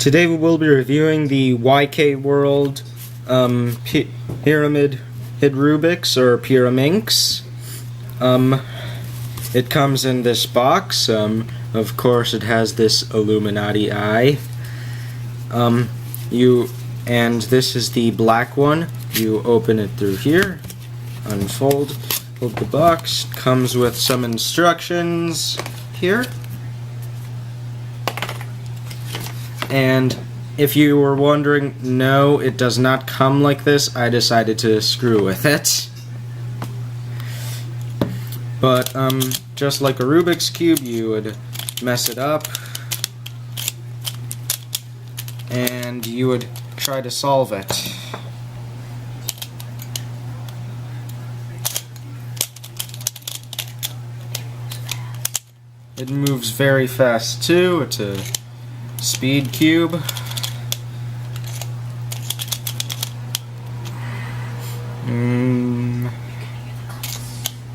Today we will be reviewing the YKL Pyramid Hid Rubik's or Pyraminx. It comes in this box. Of course, it has this Illuminati eye. And this is the black one. You open it through here, unfold the box. Comes with some instructions here. And if you were wondering, no, it does not come like this. I decided to screw with it. But just like a Rubik's Cube, you would mess it up and you would try to solve it. It moves very fast too. It's a speed cube.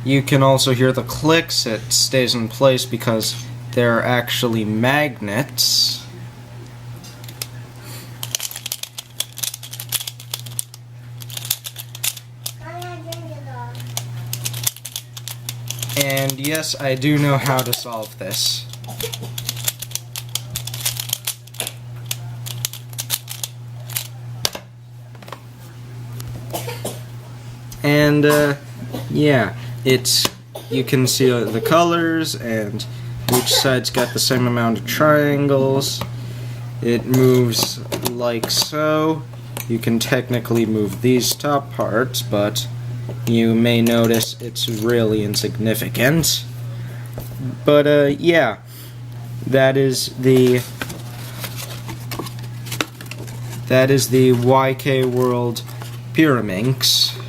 You can also hear the clicks. It stays in place because they're actually magnets. And yes, I do know how to solve this. And yeah, you can see the colors, and each side's got the same amount of triangles. It moves like so. You can technically move these top parts, but you may notice it's really insignificant. But yeah, that is the YKL Pyraminx.